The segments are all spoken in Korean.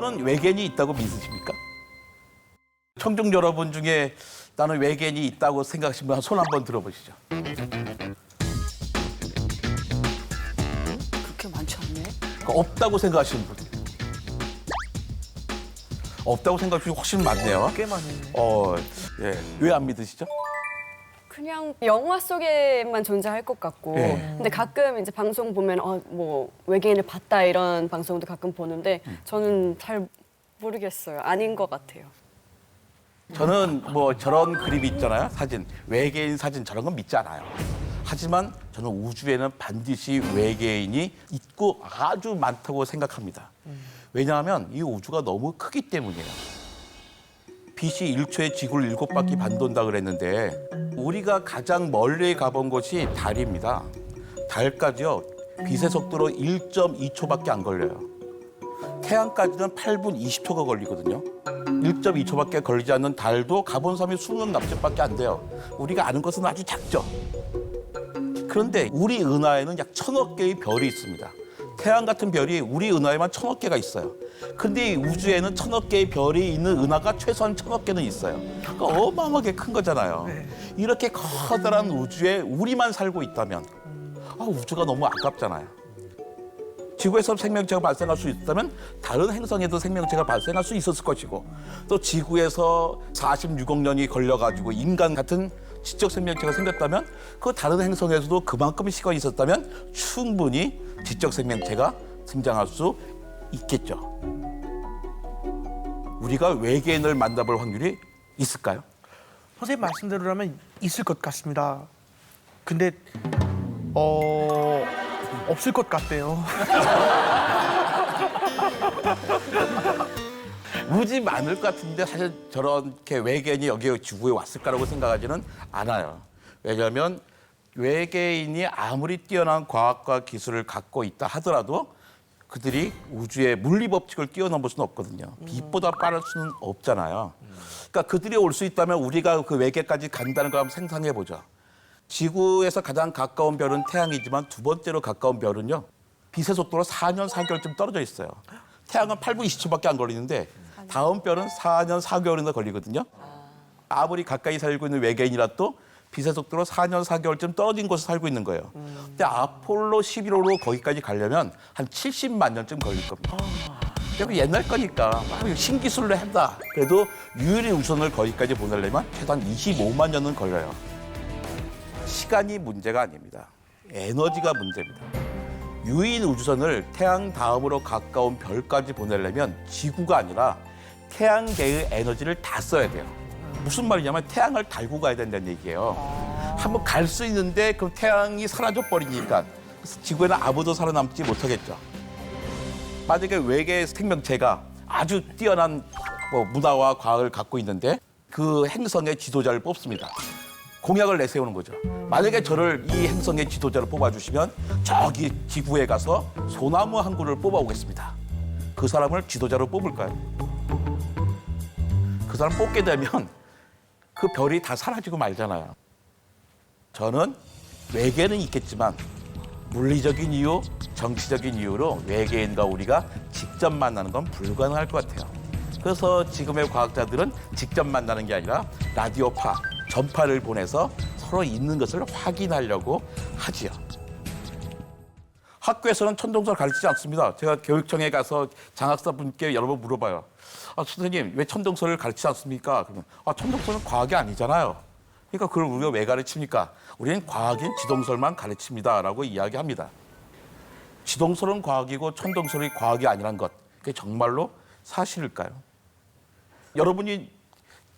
여러분은 외계인이 있다고 믿으십니까? 청중 여러분 중에 나는 외계인이 있다고 생각하시는 분 손 한번 들어보시죠. 그렇게 많지 않네. 없다고 생각하시는 분. 없다고 생각하시는 분 훨씬 많네요. 꽤 많네. 예. 왜 안 믿으시죠? 그냥 영화 속에만 존재할 것 같고, 네. 근데 가끔 이제 방송 보면 뭐 외계인을 봤다 이런 방송도 가끔 보는데 저는 잘 모르겠어요. 아닌 것 같아요. 저는 뭐 저런 그림이 있잖아요. 사진, 외계인 사진 저런 건 믿지 않아요. 하지만 저는 우주에는 반드시 외계인이 있고 아주 많다고 생각합니다. 왜냐하면 이 우주가 너무 크기 때문이에요. 빛이 1초에 지구를 7바퀴 반돈다 그랬는데 우리가 가장 멀리 가본 곳이 달입니다. 달까지요. 빛의 속도로 1.2초밖에 안 걸려요. 태양까지는 8분 20초가 걸리거든요. 1.2초밖에 걸리지 않는 달도 가본 사람이 수능 납작밖에 안 돼요. 우리가 아는 것은 아주 작죠. 그런데 우리 은하에는 약 1000억 개의 별이 있습니다. 태양 같은 별이 우리 은하에만 1000억 개가 있어요. 근데 이 우주에는 1000억 개의 별이 있는 은하가 최소한 1000억 개는 있어요. 그러니까 어마어마하게 큰 거잖아요. 이렇게 커다란 우주에 우리만 살고 있다면 우주가 너무 아깝잖아요. 지구에서 생명체가 발생할 수 있다면 다른 행성에도 생명체가 발생할 수 있었을 것이고 또 지구에서 46억 년이 걸려가지고 인간 같은 지적 생명체가 생겼다면 그 다른 행성에서도 그만큼 시간이 있었다면 충분히 지적 생명체가 등장할 수 있겠죠. 우리가 외계인을 만나볼 확률이 있을까요? 선생님 말씀대로라면 있을 것 같습니다. 근데 없을 것 같대요. 무지 많을 것 같은데 사실 저렇게 외계인이 여기 지구에 왔을까라고 생각하지는 않아요. 왜냐하면 외계인이 아무리 뛰어난 과학과 기술을 갖고 있다 하더라도 그들이 우주의 물리 법칙을 뛰어넘을 수는 없거든요. 빛보다 빠를 수는 없잖아요. 그러니까 그들이 올 수 있다면 우리가 그 외계까지 간다는 걸 한번 상상해 보죠. 지구에서 가장 가까운 별은 태양이지만 두 번째로 가까운 별은요. 빛의 속도로 4년 4개월쯤 떨어져 있어요. 태양은 8분 20초밖에 안 걸리는데 다음 별은 4년 4개월이나 걸리거든요. 아무리 가까이 살고 있는 외계인이라도 빛의 속도로 4년 4개월쯤 떨어진 곳에 살고 있는 거예요. 근데 아폴로 11호로 거기까지 가려면 한 70만 년쯤 걸릴 겁니다. 그러니까 옛날 거니까 신기술로 한다. 그래도 유인의 우선을 거기까지 보내려면 최소한 25만 년은 걸려요. 시간이 문제가 아닙니다. 에너지가 문제입니다. 유인 우주선을 태양 다음으로 가까운 별까지 보내려면 지구가 아니라 태양계의 에너지를 다 써야 돼요. 무슨 말이냐면 태양을 달고 가야 된다는 얘기예요. 한번 갈 수 있는데 그럼 태양이 사라져 버리니까 지구에는 아무도 살아남지 못하겠죠. 만약에 외계 생명체가 아주 뛰어난 문화와 과학을 갖고 있는데 그 행성의 지도자를 뽑습니다. 공약을 내세우는 거죠. 만약에 저를 이 행성의 지도자로 뽑아주시면 저기 지구에 가서 소나무 한 그루를 뽑아오겠습니다. 그 사람을 지도자로 뽑을까요? 그 사람 뽑게 되면 그 별이 다 사라지고 말잖아요. 저는 외계는 있겠지만 물리적인 이유, 정치적인 이유로 외계인과 우리가 직접 만나는 건 불가능할 것 같아요. 그래서 지금의 과학자들은 직접 만나는 게 아니라 라디오파, 전파를 보내서 서로 있는 것을 확인하려고 하지요. 학교에서는 천동설을 가르치지 않습니다. 제가 교육청에 가서 장학사분께 여러 번 물어봐요. 선생님, 왜 천동설을 가르치지 않습니까? 그러면 천동설은 과학이 아니잖아요. 그러니까 그걸 우리가 왜 가르칩니까? 우리는 과학인 지동설만 가르칩니다라고 이야기합니다. 지동설은 과학이고 천동설이 과학이 아니란 것, 그게 정말로 사실일까요? 여러분이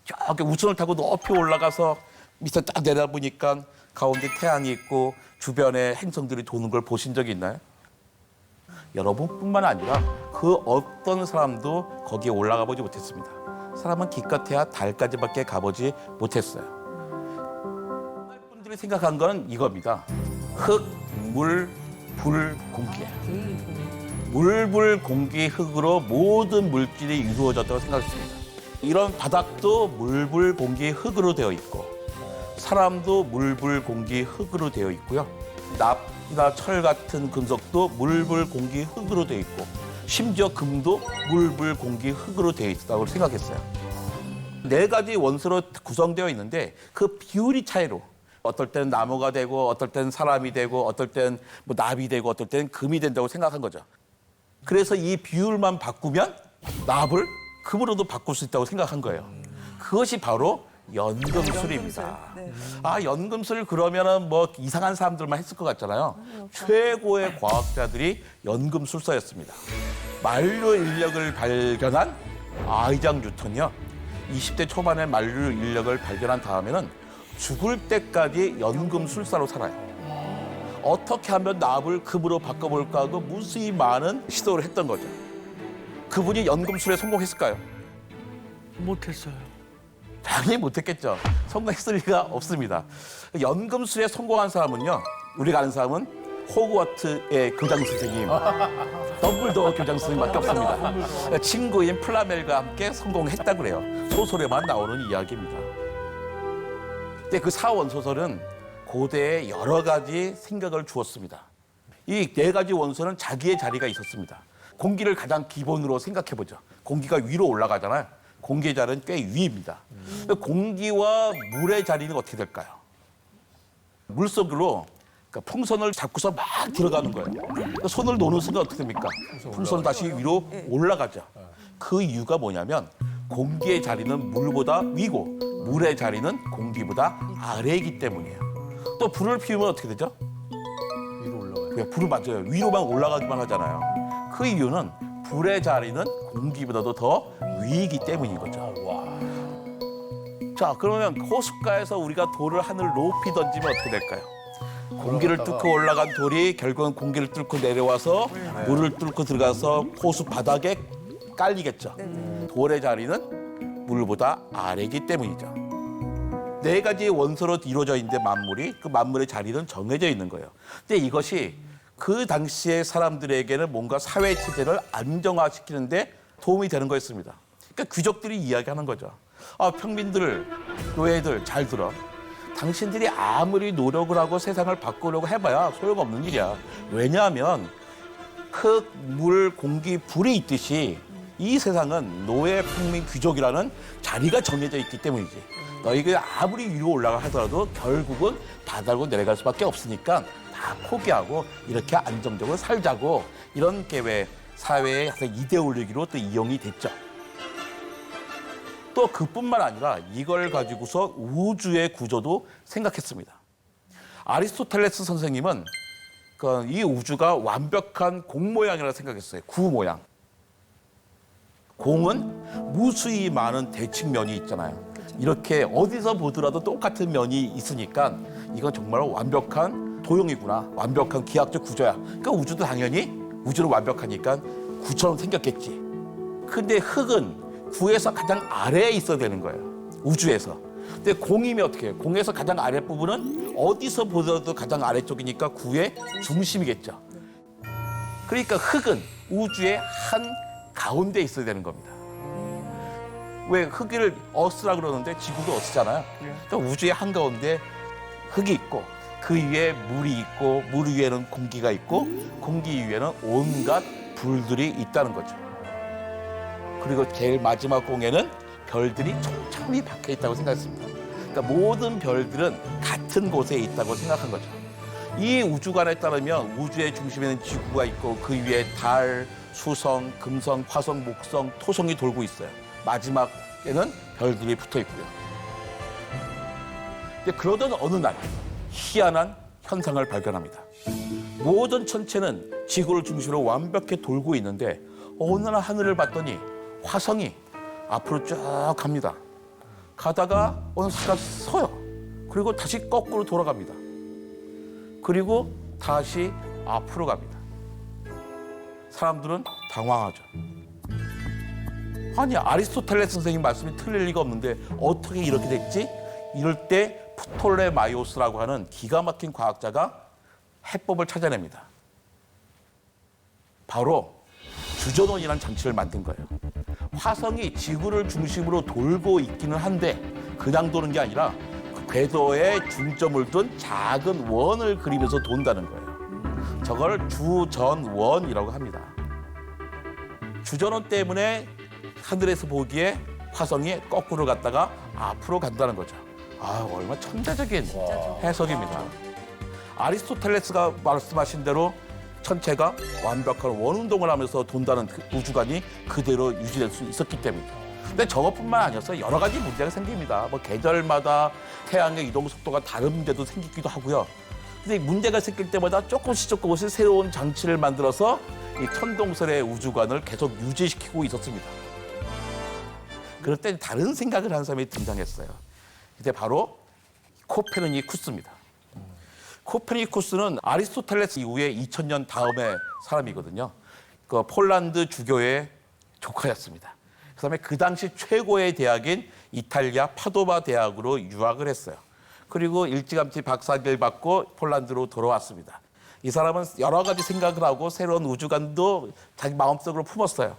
저기 우선을 타고 높이 올라가서 밑에 딱 내려보니까 가운데 태양이 있고 주변에 행성들이 도는 걸 보신 적이 있나요? 여러분뿐만 아니라 그 어떤 사람도 거기에 올라가 보지 못했습니다. 사람은 기껏해야 달까지밖에 가보지 못했어요. 분들이 생각한 건 이겁니다. 흙, 물, 불, 공기예요. 물, 불, 공기, 흙으로 모든 물질이 이루어졌다고 생각했습니다. 이런 바닥도 물, 불, 공기, 흙으로 되어 있고 사람도 물, 불, 공기, 흙으로 되어 있고요. 납이나 철 같은 금속도 물, 불, 공기, 흙으로 되어 있고 심지어 금도 물, 불, 공기, 흙으로 되어 있다고 생각했어요. 4가지 원소로 구성되어 있는데 그 비율이 차이로 어떨 때는 나무가 되고 어떨 때는 사람이 되고 어떨 때는 뭐 나비 되고 어떨 때는 금이 된다고 생각한 거죠. 그래서 이 비율만 바꾸면 납을 금으로도 바꿀 수 있다고 생각한 거예요. 그것이 바로 연금술입니다. 네. 아, 연금술 그러면은 뭐 이상한 사람들만 했을 것 같잖아요. 최고의 과학자들이 연금술사였습니다. 만류 인력을 발견한 아이작 뉴턴이요. 20대 초반에 만류 인력을 발견한 다음에는 죽을 때까지 연금술사로 살아요. 어떻게 하면 납을 금으로 바꿔볼까 하고 무수히 많은 시도를 했던 거죠. 그분이 연금술에 성공했을까요? 못했어요. 당연히 못했겠죠. 성공했을 리가 없습니다. 연금술에 성공한 사람은요, 우리가 아는 사람은 호그와트의 교장 선생님, 덤블도어 교장 선생님밖에 없습니다. 친구인 플라멜과 함께 성공했다고 그래요. 소설에만 나오는 이야기입니다. 근데 그 사원소설은 고대에 여러 가지 생각을 주었습니다. 이 4가지 원소는 자기의 자리가 있었습니다. 공기를 가장 기본으로 생각해보죠. 공기가 위로 올라가잖아요. 공기의 자리는 꽤 위입니다. 공기와 물의 자리는 어떻게 될까요? 물속으로 그러니까 풍선을 잡고서 막 들어가는 거예요. 그러니까 손을 놓는 순간 어떻게 됩니까? 풍선은 다시 위로 올라가죠. 그 이유가 뭐냐면 공기의 자리는 물보다 위고 물의 자리는 공기보다 아래이기 때문이에요. 또 불을 피우면 어떻게 되죠? 위로 올라가요. 왜 불을 맞아요. 위로만 올라가기만 하잖아요. 그 이유는 불의 자리는 공기보다도 더 위이기 때문인 거죠. 자, 그러면 호숫가에서 우리가 돌을 하늘 높이 던지면 어떻게 될까요? 공기를 뚫고 올라간 돌이 결국은 공기를 뚫고 내려와서 물을 뚫고 들어가서 호수 바닥에 깔리겠죠. 돌의 자리는 물보다 아래이기 때문이죠. 4가지 원소로 이루어져 있는데 만물이 그 만물의 자리는 정해져 있는 거예요. 근데 이것이 그 당시의 사람들에게는 뭔가 사회 체제를 안정화시키는데 도움이 되는 거였습니다. 그러니까 귀족들이 이야기하는 거죠. 아, 평민들, 노예들 잘 들어. 당신들이 아무리 노력을 하고 세상을 바꾸려고 해봐야 소용없는 일이야. 왜냐하면 흙, 물, 공기, 불이 있듯이 이 세상은 노예, 평민, 귀족이라는 자리가 정해져 있기 때문이지. 너희가 아무리 위로 올라가 하더라도 결국은 바다로 내려갈 수밖에 없으니까 다 포기하고 이렇게 안정적으로 살자고 이런 게 사회의 이데올로기로 또 이용이 됐죠. 또 그뿐만 아니라 이걸 가지고서 우주의 구조도 생각했습니다. 아리스토텔레스 선생님은 이 우주가 완벽한 공 모양이라고 생각했어요. 구 모양. 공은 무수히 많은 대칭면이 있잖아요. 이렇게 어디서 보더라도 똑같은 면이 있으니까 이건 정말 완벽한 도형이구나. 완벽한 기하학적 구조야. 그러니까 우주도 당연히 우주는 완벽하니까 구처럼 생겼겠지. 근데 흙은 구에서 가장 아래에 있어야 되는 거예요. 우주에서. 근데 공이면 어떻게 해요? 공에서 가장 아랫부분은 어디서 보더라도 가장 아래쪽이니까 구의 중심이겠죠. 그러니까 흙은 우주의 한 가운데 있어야 되는 겁니다. 왜 흙을 어스라 그러는데 지구도 어스잖아요. 그러니까 우주의 한가운데 흙이 있고 그 위에 물이 있고 물 위에는 공기가 있고 공기 위에는 온갖 불들이 있다는 거죠. 그리고 제일 마지막 공에는 별들이 촘촘히 박혀 있다고 생각했습니다. 그러니까 모든 별들은 같은 곳에 있다고 생각한 거죠. 이 우주관에 따르면 우주의 중심에는 지구가 있고 그 위에 달, 수성, 금성, 화성, 목성, 토성이 돌고 있어요. 마지막에는 별들이 붙어 있고요. 근데 그러던 어느 날 희한한 현상을 발견합니다. 모든 천체는 지구를 중심으로 완벽히 돌고 있는데 어느 날 하늘을 봤더니 화성이 앞으로 쭉 갑니다. 가다가 어느 순간 서요. 그리고 다시 거꾸로 돌아갑니다. 그리고 다시 앞으로 갑니다. 사람들은 당황하죠. 아니, 아리스토텔레스 선생님 말씀이 틀릴 리가 없는데 어떻게 이렇게 됐지? 이럴 때 프톨레마이오스라고 하는 기가 막힌 과학자가 해법을 찾아냅니다. 바로 주전원이라는 장치를 만든 거예요. 화성이 지구를 중심으로 돌고 있기는 한데 그냥 도는 게 아니라 그 궤도에 중점을 둔 작은 원을 그리면서 돈다는 거예요. 저걸 주전원이라고 합니다. 주전원 때문에 하늘에서 보기에 화성이 거꾸로 갔다가 앞으로 간다는 거죠. 아, 얼마나 천재적인 해석입니다. 아리스토텔레스가 말씀하신 대로 천체가 완벽한 원운동을 하면서 돈다는 그 우주관이 그대로 유지될 수 있었기 때문입니다. 근데 저것뿐만 아니어서 여러 가지 문제가 생깁니다. 뭐 계절마다 태양의 이동 속도가 다른 문제도 생기기도 하고요. 근데 문제가 생길 때마다 조금씩 새로운 장치를 만들어서 이 천동설의 우주관을 계속 유지시키고 있었습니다. 그럴 때 다른 생각을 하는 사람이 등장했어요. 이제 바로 코페르니쿠스입니다. 코페르니쿠스는 아리스토텔레스 이후에 2000년 다음에 사람이거든요. 그 폴란드 주교의 조카였습니다. 그다음에 그 당시 최고의 대학인 이탈리아 파도바 대학으로 유학을 했어요. 그리고 일찌감치 박사학위를 받고 폴란드로 돌아왔습니다. 이 사람은 여러 가지 생각을 하고 새로운 우주관도 자기 마음속으로 품었어요.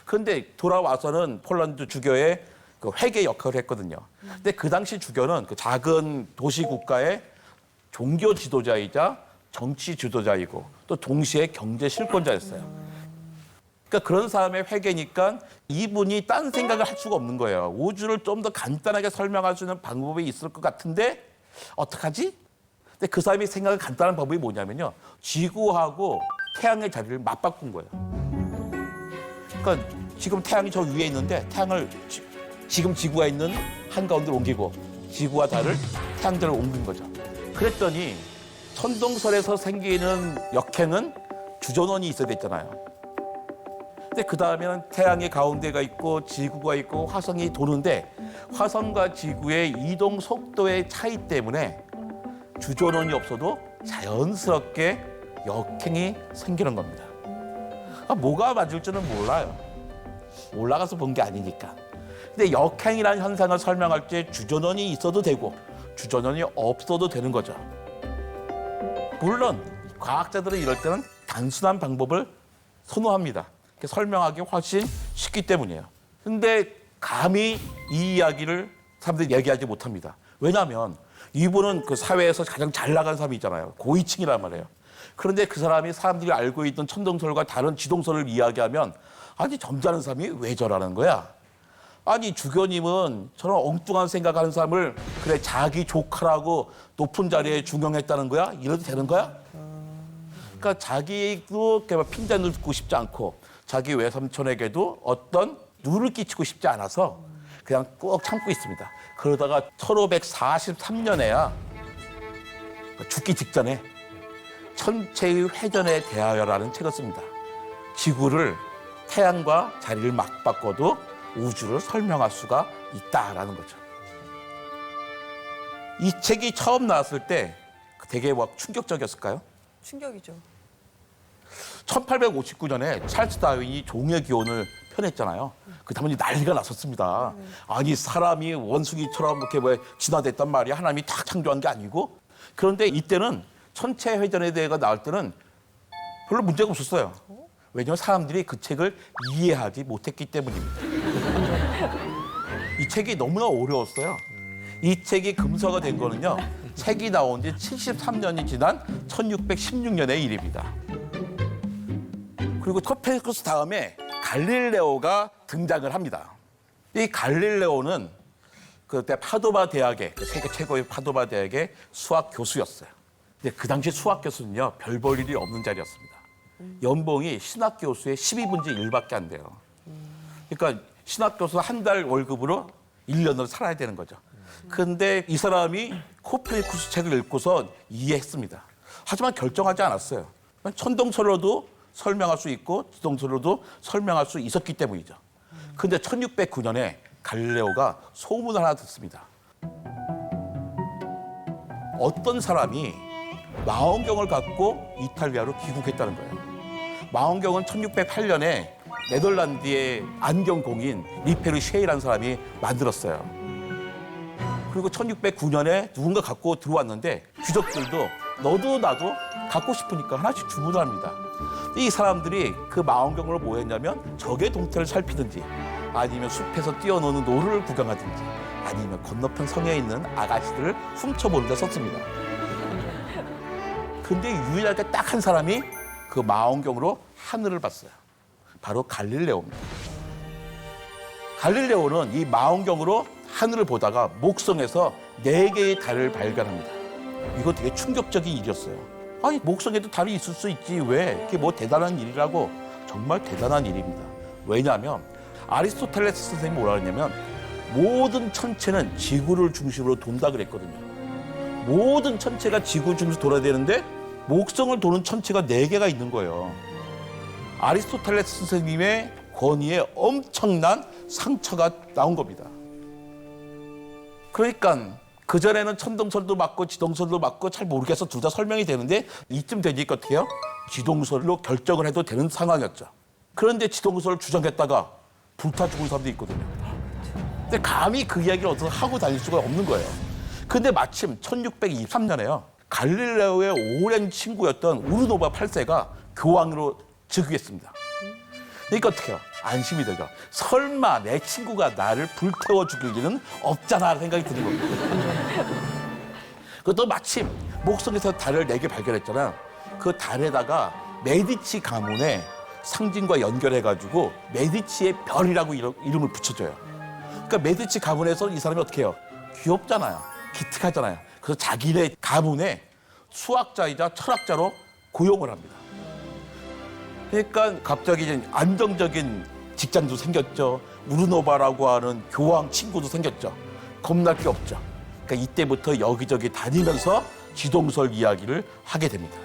그런데 돌아와서는 폴란드 주교의 그 회계 역할을 했거든요. 근데 그 당시 주교는 그 작은 도시 국가의 종교 지도자이자 정치 지도자이고 또 동시에 경제 실권자였어요. 그러니까 그런 사람의 회계니까 이분이 딴 생각을 할 수가 없는 거예요. 우주를 좀 더 간단하게 설명할 수 있는 방법이 있을 것 같은데 어떡하지? 근데 그 사람이 생각한 간단한 방법이 뭐냐면요. 지구하고 태양의 자리를 맞바꾼 거예요. 그러니까 지금 태양이 저 위에 있는데 태양을 지금 지구가 있는 한가운데로 옮기고 지구와 달을 태양대로 옮긴 거죠. 그랬더니 천동설에서 생기는 역행은 주전원이 있어야 됐잖아요. 근데 그 다음에는 태양의 가운데가 있고 지구가 있고 화성이 도는데 화성과 지구의 이동 속도의 차이 때문에 주전원이 없어도 자연스럽게 역행이 생기는 겁니다. 뭐가 맞을지는 몰라요. 올라가서 본 게 아니니까. 근데 역행이라는 현상을 설명할 때 주전원이 있어도 되고 주전원이 없어도 되는 거죠. 물론 과학자들은 이럴 때는 단순한 방법을 선호합니다. 설명하기 훨씬 쉽기 때문이에요. 근데 감히 이 이야기를 사람들이 얘기하지 못합니다. 왜냐하면 이분은 그 사회에서 가장 잘 나간 사람이잖아요. 고위층이란 말이에요. 그런데 그 사람이 사람들이 알고 있던 천동설과 다른 지동설을 이야기하면 아니 점잖은 사람이 왜 저러는 거야? 아니 주교님은 저런 엉뚱한 생각하는 사람을 그래 자기 조카라고 높은 자리에 중용했다는 거야? 이래도 되는 거야? 그러니까 자기도 핀잔을 듣고 싶지 않고 자기 외삼촌에게도 어떤 누를 끼치고 싶지 않아서 그냥 꾹 참고 있습니다. 그러다가 1543년에야 죽기 직전에 천체의 회전에 대하여라는 책을 씁니다. 지구를 태양과 자리를 맞바꿔도 우주를 설명할 수가 있다라는 거죠. 이 책이 처음 나왔을 때 되게 막 충격적이었을까요? 충격이죠. 1859년에 찰스 다윈이 종의 기원을 펴냈잖아요. 그 다음에 난리가 났었습니다. 아니 사람이 원숭이처럼 이렇게 뭐 진화됐단 말이야. 하나님이 딱 창조한 게 아니고. 그런데 이때는 천체 회전에 대해서 나올 때는 별로 문제가 없었어요. 왜냐하면 사람들이 그 책을 이해하지 못했기 때문입니다. 이 책이 너무나 어려웠어요. 이 책이 금서가 된 거는요. 책이 나온 지 73년이 지난 1616년의 일입니다. 그리고 코페르니쿠스 다음에 갈릴레오가 등장을 합니다. 이 갈릴레오는 그때 파도바 대학의 세계 최고의 파도바 대학의 수학 교수였어요. 근데 그 당시 수학 교수는요 별 볼 일이 없는 자리였습니다. 연봉이 신학 교수의 12분의 1밖에 안 돼요. 그러니까 신학 교수 한 달 월급으로 1년을 살아야 되는 거죠. 그런데 이 사람이 코페르니쿠스 책을 읽고서 이해했습니다. 하지만 결정하지 않았어요. 천동설로도 설명할 수 있고 지동설로도 설명할 수 있었기 때문이죠. 그런데 1609년에 갈릴레오가 소문을 하나 듣습니다. 어떤 사람이 망원경을 갖고 이탈리아로 귀국했다는 거예요. 망원경은 1608년에 네덜란드의 안경공인 리페르 쉐이라는 사람이 만들었어요. 그리고 1609년에 누군가 갖고 들어왔는데 귀족들도 너도 나도 갖고 싶으니까 하나씩 주문을 합니다. 이 사람들이 그 망원경으로 뭐 했냐면 적의 동태를 살피든지 아니면 숲에서 뛰어노는 노루를 구경하든지 아니면 건너편 성에 있는 아가씨들을 훔쳐보는 데 썼습니다. 근데 유일하게 딱 한 사람이 그 망원경으로 하늘을 봤어요. 바로 갈릴레오입니다. 갈릴레오는 이 망원경으로 하늘을 보다가 목성에서 4개의 달을 발견합니다. 이거 되게 충격적인 일이었어요. 아니, 목성에도 달이 있을 수 있지, 왜? 그게 뭐 대단한 일이라고. 정말 대단한 일입니다. 왜냐하면 아리스토텔레스 선생님이 뭐라 그랬냐면 모든 천체는 지구를 중심으로 돈다 그랬거든요. 모든 천체가 지구 중심으로 돌아야 되는데 목성을 도는 천체가 4개가 있는 거예요. 아리스토텔레스 선생님의 권위에 엄청난 상처가 나온 겁니다. 그러니까 그전에는 천동설도 맞고 지동설도 맞고 잘 모르겠어 둘 다 설명이 되는데 이쯤 되니까 어떻게 해요? 지동설로 결정을 해도 되는 상황이었죠. 그런데 지동설을 주장했다가 불타 죽은 사람도 있거든요. 근데 감히 그 이야기를 어디서 하고 다닐 수가 없는 거예요. 근데 마침 1623년에요. 갈릴레오의 오랜 친구였던 우르노바 8세가 교황으로 즉위했습니다. 그러니까 어떻게 해요? 안심이 되죠. 설마 내 친구가 나를 불태워 죽일 일은 없잖아 생각이 드는 겁니다. 그것도 마침 목성에서 달을 4개 발견했잖아. 그 달에다가 메디치 가문의 상징과 연결해가지고 메디치의 별이라고 이름을 붙여줘요. 그러니까 메디치 가문에서 이 사람이 어떻게 해요? 귀엽잖아요. 기특하잖아요. 그래서 자기네 가문의 수학자이자 철학자로 고용을 합니다. 그러니까 갑자기 이제 안정적인 직장도 생겼죠. 우르노바라고 하는 교황 친구도 생겼죠. 겁날 게 없죠. 그러니까 이때부터 여기저기 다니면서 지동설 이야기를 하게 됩니다.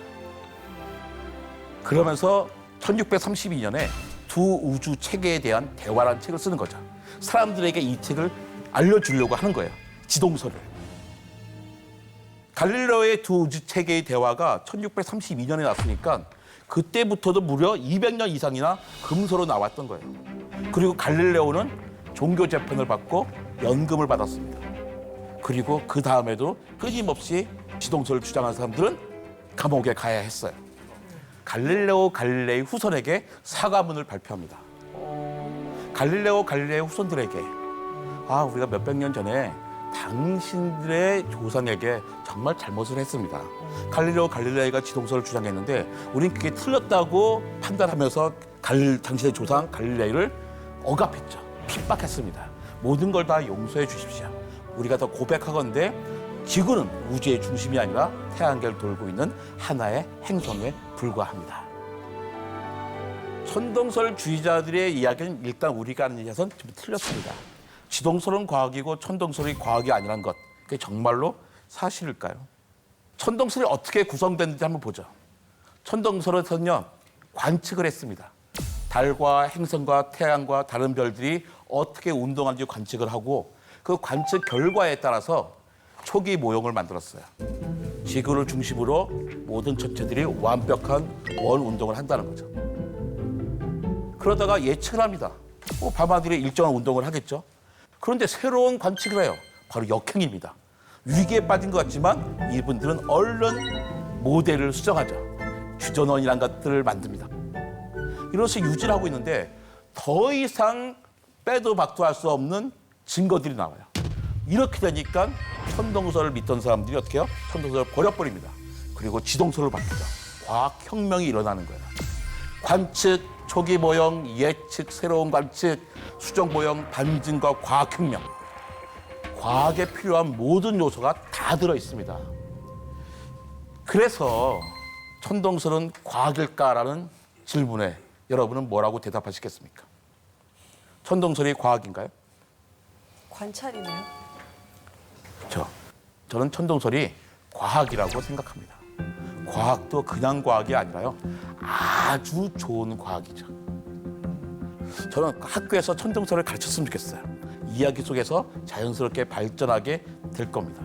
그러면서 1632년에 두 우주 체계에 대한 대화라는 책을 쓰는 거죠. 사람들에게 이 책을 알려주려고 하는 거예요. 지동설을. 갈릴레오의 두 우주 체계의 대화가 1632년에 났으니까 그때부터도 무려 200년 이상이나 금서로 나왔던 거예요. 그리고 갈릴레오는 종교 재판을 받고 연금을 받았습니다. 그리고 그 다음에도 끊임없이 지동설을 주장한 사람들은 감옥에 가야 했어요. 갈릴레오 갈릴레이 후손에게 사과문을 발표합니다. 갈릴레오 갈릴레이 후손들에게 우리가 몇백 년 전에 당신들의 조상에게 정말 잘못을 했습니다. 갈릴레오 갈릴레이가 지동설을 주장했는데 우린 그게 틀렸다고 판단하면서 당신의 조상 갈릴레이를 억압했죠. 핍박했습니다. 모든 걸 다 용서해 주십시오. 우리가 더 고백하건대 지구는 우주의 중심이 아니라 태양계를 돌고 있는 하나의 행성에 불과합니다. 천동설주의자들의 이야기는 일단 우리가 하는 이야기에서는 좀 틀렸습니다. 지동설은 과학이고 천동설이 과학이 아니란 것, 그게 정말로 사실일까요? 천동설이 어떻게 구성됐는지 한번 보죠. 천동설에서는요, 관측을 했습니다. 달과 행성과 태양과 다른 별들이 어떻게 운동하는지 관측을 하고 그 관측 결과에 따라서 초기 모형을 만들었어요. 지구를 중심으로 모든 천체들이 완벽한 원 운동을 한다는 거죠. 그러다가 예측을 합니다. 밤하늘이 일정한 운동을 하겠죠. 그런데 새로운 관측을 해요. 바로 역행입니다. 위기에 빠진 것 같지만 이분들은 얼른 모델을 수정하죠. 주전원이라는 것들을 만듭니다. 이런 식으로 유지를 하고 있는데 더 이상 빼도 박도 할 수 없는 증거들이 나와요. 이렇게 되니까 천동설을 믿던 사람들이 어떻게 해요? 천동설을 버려버립니다. 그리고 지동설을 바꾸죠. 과학혁명이 일어나는 거예요. 관측, 초기 모형, 예측, 새로운 관측, 수정 모형, 반증과 과학혁명. 과학에 필요한 모든 요소가 다 들어있습니다. 그래서 천동설은 과학일까라는 질문에 여러분은 뭐라고 대답하시겠습니까? 천동설이 과학인가요? 관찰이네요. 그렇죠. 저는 천동설이 과학이라고 생각합니다. 과학도 그냥 과학이 아니라요. 아주 좋은 과학이죠. 저는 학교에서 천동설을 가르쳤으면 좋겠어요. 이야기 속에서 자연스럽게 발전하게 될 겁니다.